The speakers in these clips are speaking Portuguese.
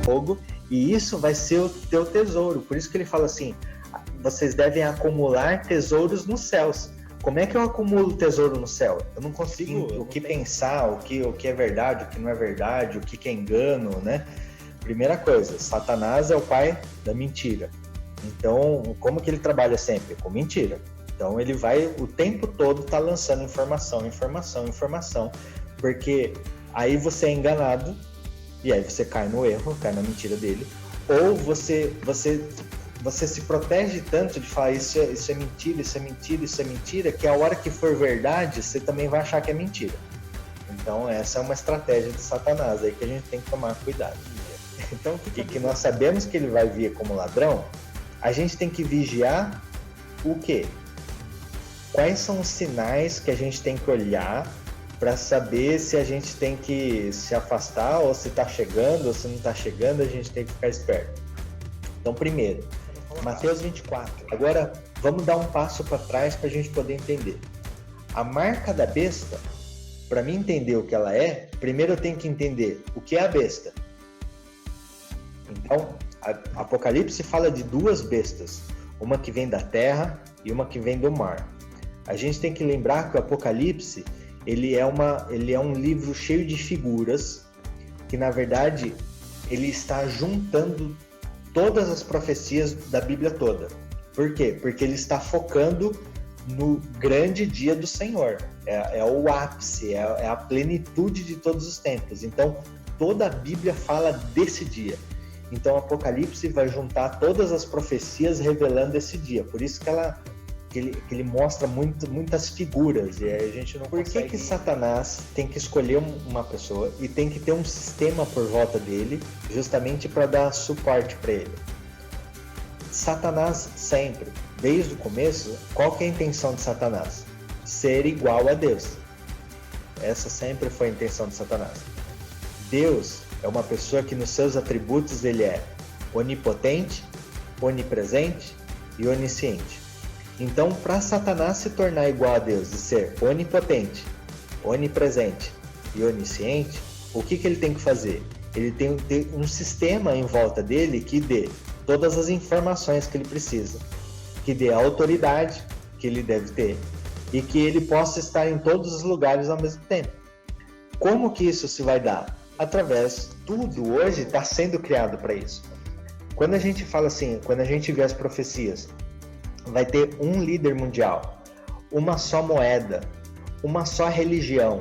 fogo, e isso vai ser o teu tesouro. Por isso que ele fala assim, vocês devem acumular tesouros nos céus. Como é que eu acumulo tesouro no céu? Eu não consigo pensar, o que é verdade, o que não é verdade, o que é engano, né? Primeira coisa, Satanás é o pai da mentira. Então, como que ele trabalha sempre? Com mentira. Então, ele vai o tempo todo tá lançando informação, porque aí você é enganado, e aí você cai no erro, cai na mentira dele, ou você se protege tanto de falar isso é mentira, que a hora que for verdade, você também vai achar que é mentira. Então, essa é uma estratégia de Satanás aí que a gente tem que tomar cuidado. Então, que nós sabemos que ele vai vir como ladrão, a gente tem que vigiar o quê? Quais são os sinais que a gente tem que olhar para saber se a gente tem que se afastar, ou se está chegando, ou se não está chegando, a gente tem que ficar esperto. Então, primeiro, Mateus 24. Agora, vamos dar um passo para trás para a gente poder entender. A marca da besta, para mim entender o que ela é, primeiro eu tenho que entender o que é a besta. Então, Apocalipse fala de duas bestas, uma que vem da terra e uma que vem do mar. A gente tem que lembrar que o Apocalipse, ele é um livro cheio de figuras, que na verdade ele está juntando todas as profecias da Bíblia toda. Por quê? Porque ele está focando no grande dia do Senhor. É o ápice, é a plenitude de todos os tempos. Então, toda a Bíblia fala desse dia. Então, o Apocalipse vai juntar todas as profecias revelando esse dia. Por isso que ele mostra muitas figuras. E aí a gente não consegue... Por que Satanás tem que escolher uma pessoa e tem que ter um sistema por volta dele, justamente para dar suporte para ele? Satanás sempre, desde o começo, qual que é a intenção de Satanás? Ser igual a Deus. Essa sempre foi a intenção de Satanás. Deus é uma pessoa que nos seus atributos ele é onipotente, onipresente e onisciente. Então, para Satanás se tornar igual a Deus e ser onipotente, onipresente e onisciente, o que ele tem que fazer? Ele tem que ter um sistema em volta dele que dê todas as informações que ele precisa, que dê a autoridade que ele deve ter e que ele possa estar em todos os lugares ao mesmo tempo. Como que isso se vai dar? Através, tudo hoje está sendo criado para isso. Quando a gente fala assim, quando a gente vê as profecias, vai ter um líder mundial, uma só moeda, uma só religião.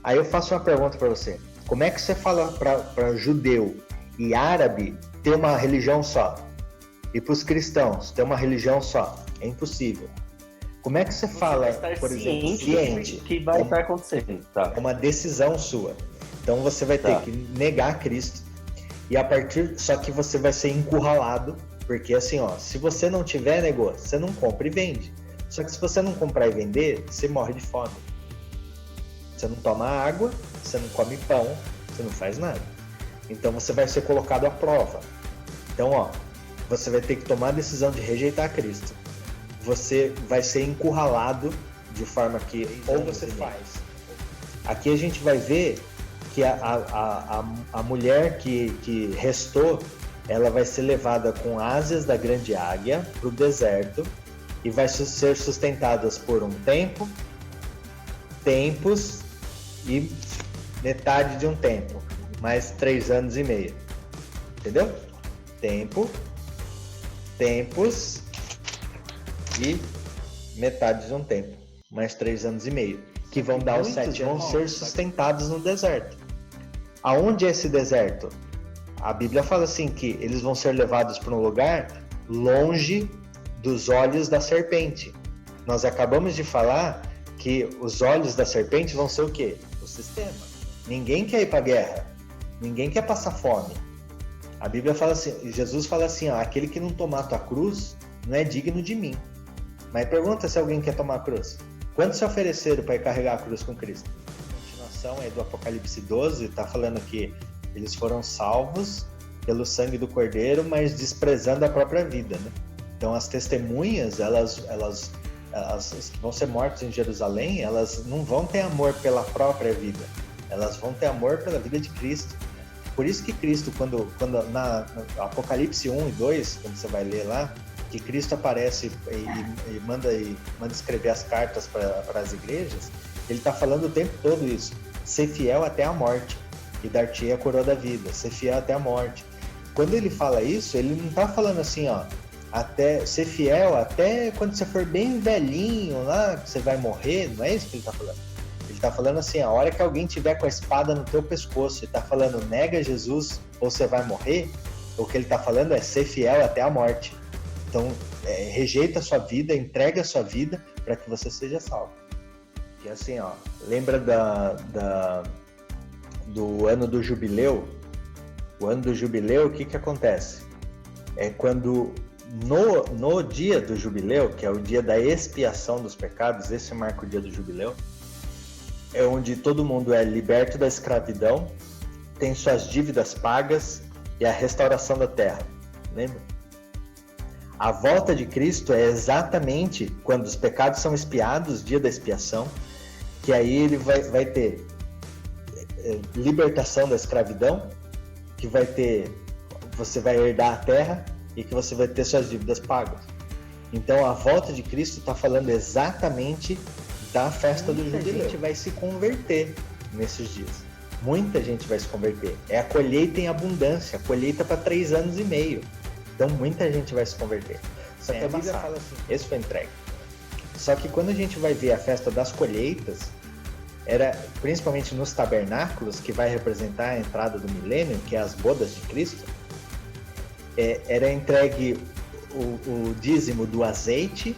Aí eu faço uma pergunta para você. Como é que você fala para judeu e árabe ter uma religião só? E para os cristãos ter uma religião só? É impossível. Como é que você fala, por exemplo, ciente que vai estar acontecendo? Tá. É uma decisão sua. Então você vai ter que negar Cristo e só que você vai ser encurralado, porque assim, se você não tiver negócio, você não compra e vende. Só que se você não comprar e vender, você morre de fome. Você não toma água, você não come pão, você não faz nada. Então você vai ser colocado à prova. Então, você vai ter que tomar a decisão de rejeitar Cristo. Você vai ser encurralado de forma que ou você faz. Aqui a gente vai ver que a mulher que restou, ela vai ser levada com asas da grande águia para o deserto e vai ser sustentadas por um tempo, tempos e metade de um tempo, mais 3 anos e meio. Entendeu? Tempo, tempos e metade de um tempo, mais 3 anos e meio, que vão dar os 7 vão ser sustentados no deserto. Aonde é esse deserto? A Bíblia fala assim que eles vão ser levados para um lugar longe dos olhos da serpente. Nós acabamos de falar que os olhos da serpente vão ser o quê? O sistema. Ninguém quer ir para a guerra. Ninguém quer passar fome. A Bíblia fala assim, Jesus fala assim, aquele que não tomar a tua cruz não é digno de mim. Mas pergunta se alguém quer tomar a cruz. Quantos se ofereceram para ir carregar a cruz com Cristo? A continuação é do Apocalipse 12, está falando que eles foram salvos pelo sangue do Cordeiro, mas desprezando a própria vida, né? Então as testemunhas, elas que vão ser mortas em Jerusalém, elas não vão ter amor pela própria vida, elas vão ter amor pela vida de Cristo. Por isso que Cristo, quando no Apocalipse 1 e 2, quando você vai ler lá, que Cristo aparece e manda escrever as cartas para as igrejas, ele está falando o tempo todo isso. Ser fiel até a morte, e dar-te a coroa da vida. Ser fiel até a morte. Quando ele fala isso, ele não está falando assim, ó, até ser fiel até quando você for bem velhinho lá, que você vai morrer. Não é isso que ele está falando. Ele está falando assim, a hora que alguém tiver com a espada no teu pescoço, ele está falando, nega Jesus ou você vai morrer, o que ele está falando é ser fiel até a morte. Então, rejeita a sua vida, entrega a sua vida para que você seja salvo. Que assim, ó, lembra do ano do jubileu? O ano do jubileu, o que acontece? É quando no dia do jubileu, que é o dia da expiação dos pecados, esse marca o dia do jubileu, é onde todo mundo é liberto da escravidão, tem suas dívidas pagas e a restauração da terra. Lembra? A volta de Cristo é exatamente quando os pecados são expiados, dia da expiação, que aí ele vai ter libertação da escravidão, que vai ter, você vai herdar a terra e que você vai ter suas dívidas pagas. Então a volta de Cristo está falando exatamente da festa do jubileu. Muita gente vai se converter nesses dias. Muita gente vai se converter. É a colheita em abundância, a colheita para 3 anos e meio. Então muita gente vai se converter. Só que a Bíblia fala assim, esse foi entregue. Só que quando a gente vai ver a festa das colheitas, era principalmente nos tabernáculos, que vai representar a entrada do milênio, que é as bodas de Cristo, era entregue o dízimo do azeite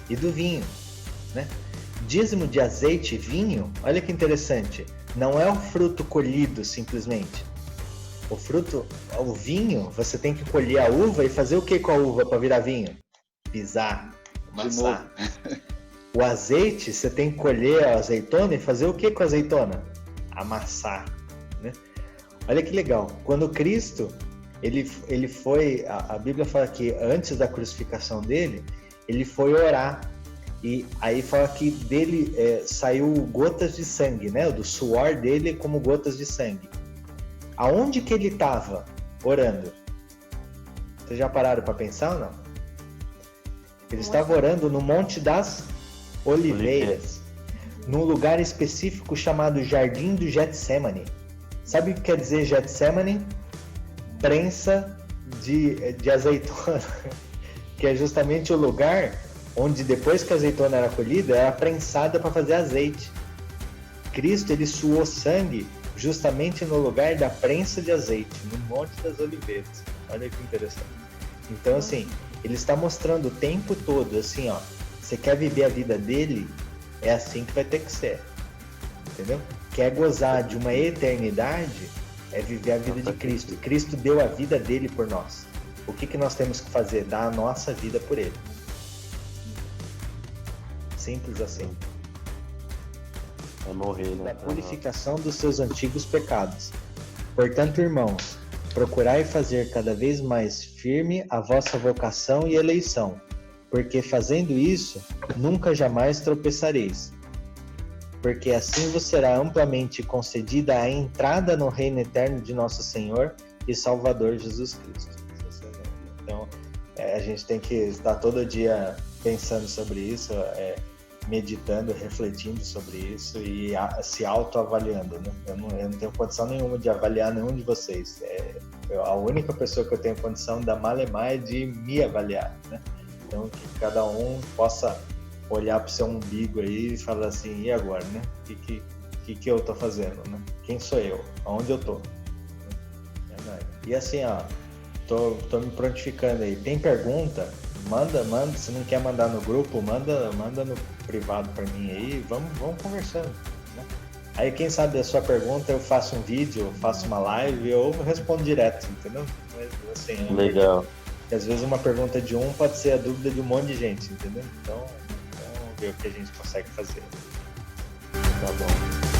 e do vinho, né? Dízimo de azeite e vinho, olha que interessante, não é o fruto colhido simplesmente. O vinho, você tem que colher a uva e fazer o que com a uva para virar vinho? Pisar, amassar. O azeite, você tem que colher a azeitona e fazer o que com a azeitona? Amassar, né? Olha que legal. Quando Cristo, ele foi, a Bíblia fala que antes da crucificação dele, ele foi orar. E aí fala que dele saiu gotas de sangue, né? Do suor dele como gotas de sangue. Aonde que ele estava orando? Vocês já pararam para pensar ou não? Ele estava orando no Monte das Oliveiras, num lugar específico chamado Jardim do Getsemane. Sabe o que quer dizer Getsemane? Prensa de azeitona, que é justamente o lugar onde depois que a azeitona era colhida, era prensada para fazer azeite. Cristo, ele suou sangue justamente no lugar da prensa de azeite, no Monte das Oliveiras. Olha que interessante. Então, assim, ele está mostrando o tempo todo, assim, ó, você quer viver a vida dele, é assim que vai ter que ser. Entendeu? Quer gozar de uma eternidade, é viver a vida de Cristo. E Cristo deu a vida dele por nós. O que nós temos que fazer? Dar a nossa vida por ele. Simples assim. É morrer, né? Da purificação dos seus antigos pecados. Portanto, irmãos, procurai fazer cada vez mais firme a vossa vocação e eleição, porque fazendo isso, nunca jamais tropeçareis. Porque assim vos será amplamente concedida a entrada no reino eterno de nosso Senhor e Salvador Jesus Cristo. Então, a gente tem que estar todo dia pensando sobre isso, meditando, refletindo sobre isso e se autoavaliando, né? Eu não tenho condição nenhuma de avaliar nenhum de vocês. A única pessoa que eu tenho condição da malemar é de me avaliar, né? Então, que cada um possa olhar para o seu umbigo aí e falar assim, e agora, né? O que eu tô fazendo, né? Quem sou eu? Aonde eu tô? E assim, ó, tô me prontificando aí. Tem pergunta? Manda, se não quer mandar no grupo, manda no privado para mim aí, vamos conversando, né? Aí quem sabe a sua pergunta eu faço um vídeo, eu faço uma live ou respondo direto, entendeu? Mas, assim, legal. Porque às vezes uma pergunta de um pode ser a dúvida de um monte de gente, entendeu? Então vamos ver o que a gente consegue fazer. Tá bom.